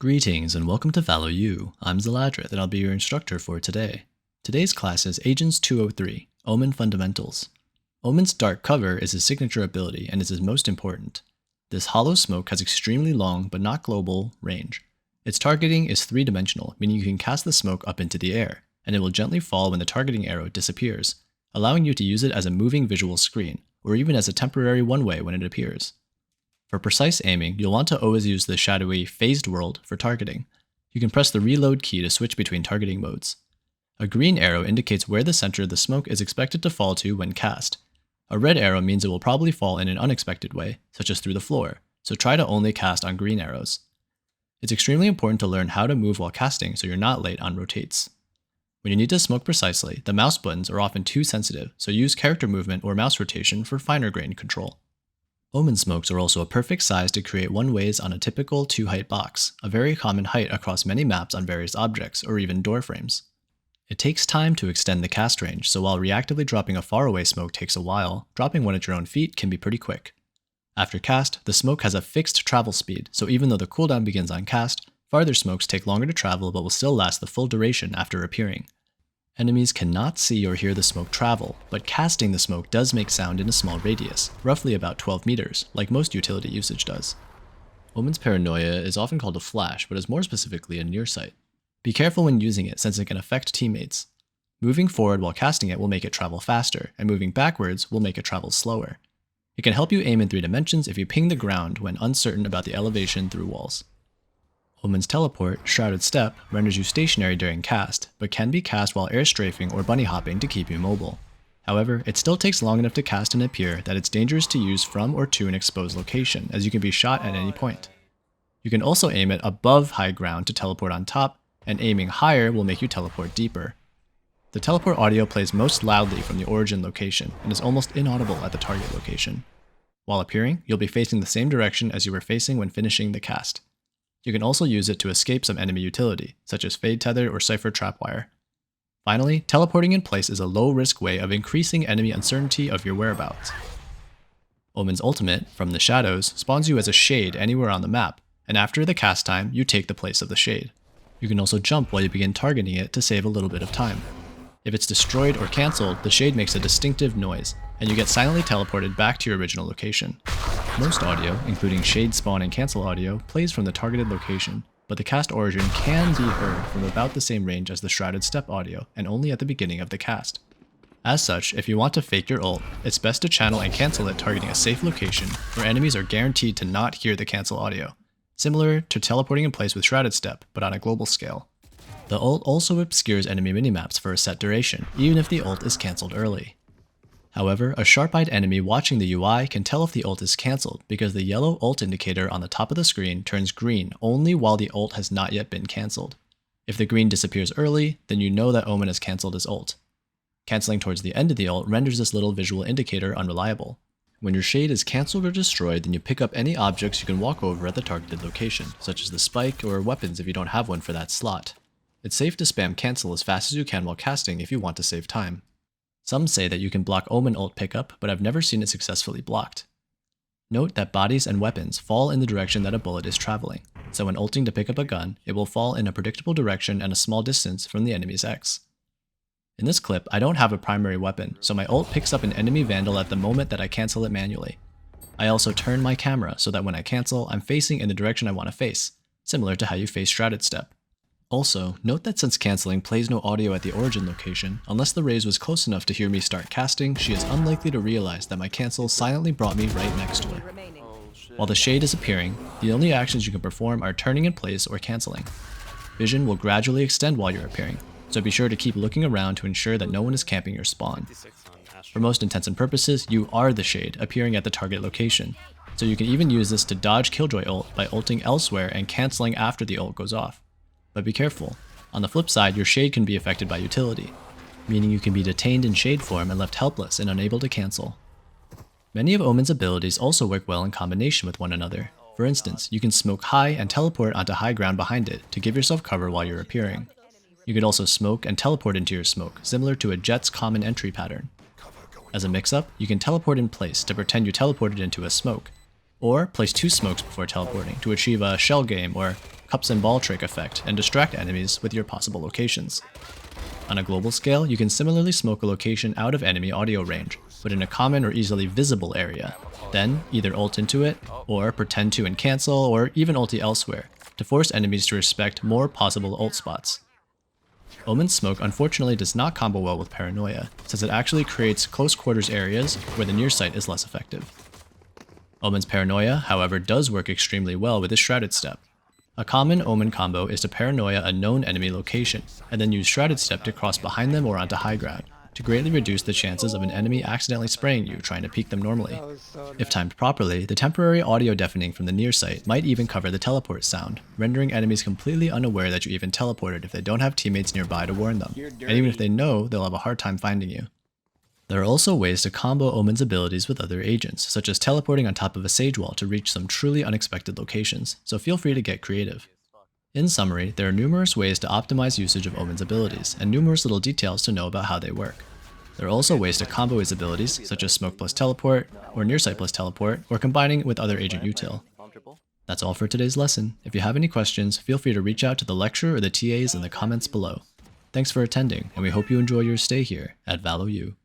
Greetings and welcome to Follow You. I'm Zaladrith and I'll be your instructor for today. Today's class is Agents 203, Omen Fundamentals. Omen's dark cover is his signature ability and is his most important. This hollow smoke has extremely long but not global range. Its targeting is three-dimensional, meaning you can cast the smoke up into the air, and it will gently fall when the targeting arrow disappears, allowing you to use it as a moving visual screen, or even as a temporary one-way when it appears. For precise aiming, you'll want to always use the shadowy phased world for targeting. You can press the reload key to switch between targeting modes. A green arrow indicates where the center of the smoke is expected to fall to when cast. A red arrow means it will probably fall in an unexpected way, such as through the floor, so try to only cast on green arrows. It's extremely important to learn how to move while casting so you're not late on rotates. When you need to smoke precisely, the mouse buttons are often too sensitive, so use character movement or mouse rotation for finer grained control. Omen smokes are also a perfect size to create one-ways on a typical 2-height box, a very common height across many maps on various objects or even door frames. It takes time to extend the cast range, so while reactively dropping a faraway smoke takes a while, dropping one at your own feet can be pretty quick. After cast, the smoke has a fixed travel speed, so even though the cooldown begins on cast, farther smokes take longer to travel but will still last the full duration after appearing. Enemies cannot see or hear the smoke travel, but casting the smoke does make sound in a small radius, roughly about 12 meters, like most utility usage does. Omen's Paranoia is often called a flash, but is more specifically a nearsight. Be careful when using it since it can affect teammates. Moving forward while casting it will make it travel faster, and moving backwards will make it travel slower. It can help you aim in 3 dimensions if you ping the ground when uncertain about the elevation through walls. Omen's Teleport, Shrouded Step, renders you stationary during cast, but can be cast while air strafing or bunny hopping to keep you mobile. However, it still takes long enough to cast and appear that it's dangerous to use from or to an exposed location, as you can be shot at any point. You can also aim it above high ground to teleport on top, and aiming higher will make you teleport deeper. The teleport audio plays most loudly from the origin location, and is almost inaudible at the target location. While appearing, you'll be facing the same direction as you were facing when finishing the cast. You can also use it to escape some enemy utility, such as Fade Tether or Cypher Trapwire. Finally, teleporting in place is a low-risk way of increasing enemy uncertainty of your whereabouts. Omen's ultimate, From the Shadows, spawns you as a shade anywhere on the map, and after the cast time, you take the place of the shade. You can also jump while you begin targeting it to save a little bit of time. If it's destroyed or cancelled, the shade makes a distinctive noise, and you get silently teleported back to your original location. Most audio, including shade spawn and cancel audio, plays from the targeted location, but the cast origin can be heard from about the same range as the Shrouded Step audio, and only at the beginning of the cast. As such, if you want to fake your ult, it's best to channel and cancel it targeting a safe location where enemies are guaranteed to not hear the cancel audio, similar to teleporting in place with Shrouded Step, but on a global scale. The ult also obscures enemy minimaps for a set duration, even if the ult is cancelled early. However, a sharp-eyed enemy watching the UI can tell if the ult is cancelled because the yellow ult indicator on the top of the screen turns green only while the ult has not yet been cancelled. If the green disappears early, then you know that Omen has cancelled his ult. Cancelling towards the end of the ult renders this little visual indicator unreliable. When your shade is cancelled or destroyed, then you pick up any objects you can walk over at the targeted location, such as the spike or weapons if you don't have one for that slot. It's safe to spam cancel as fast as you can while casting if you want to save time. Some say that you can block Omen ult pickup, but I've never seen it successfully blocked. Note that bodies and weapons fall in the direction that a bullet is traveling, so when ulting to pick up a gun, it will fall in a predictable direction and a small distance from the enemy's X. In this clip, I don't have a primary weapon, so my ult picks up an enemy vandal at the moment that I cancel it manually. I also turn my camera so that when I cancel, I'm facing in the direction I want to face, similar to how you face Shrouded Step. Also, note that since cancelling plays no audio at the origin location, unless the Raze was close enough to hear me start casting, she is unlikely to realize that my cancel silently brought me right next to her. While the shade is appearing, the only actions you can perform are turning in place or cancelling. Vision will gradually extend while you're appearing, so be sure to keep looking around to ensure that no one is camping your spawn. For most intents and purposes, you are the shade appearing at the target location, so you can even use this to dodge Killjoy ult by ulting elsewhere and cancelling after the ult goes off. But be careful. On the flip side, your shade can be affected by utility, meaning you can be detained in shade form and left helpless and unable to cancel. Many of Omen's abilities also work well in combination with one another. For instance, you can smoke high and teleport onto high ground behind it to give yourself cover while you're appearing. You could also smoke and teleport into your smoke, similar to a Jett's common entry pattern. As a mix-up, you can teleport in place to pretend you teleported into a smoke, or place 2 smokes before teleporting to achieve a shell game or cups and ball trick effect and distract enemies with your possible locations. On a global scale, you can similarly smoke a location out of enemy audio range, but in a common or easily visible area. Then, either ult into it, or pretend to and cancel, or even ulti elsewhere, to force enemies to respect more possible ult spots. Omen's smoke unfortunately does not combo well with Paranoia, since it actually creates close quarters areas where the near sight is less effective. Omen's Paranoia, however, does work extremely well with his Shrouded Step. A common Omen combo is to Paranoia a known enemy location, and then use Shrouded Step to cross behind them or onto high ground, to greatly reduce the chances of an enemy accidentally spraying you trying to peek them normally. If timed properly, the temporary audio deafening from the near sight might even cover the teleport sound, rendering enemies completely unaware that you even teleported if they don't have teammates nearby to warn them, and even if they know, they'll have a hard time finding you. There are also ways to combo Omen's abilities with other agents, such as teleporting on top of a Sage Wall to reach some truly unexpected locations, so feel free to get creative. In summary, there are numerous ways to optimize usage of Omen's abilities, and numerous little details to know about how they work. There are also ways to combo his abilities, such as Smoke plus Teleport, or Nearsight plus Teleport, or combining it with other agent util. That's all for today's lesson. If you have any questions, feel free to reach out to the lecturer or the TAs in the comments below. Thanks for attending, and we hope you enjoy your stay here at ValoU.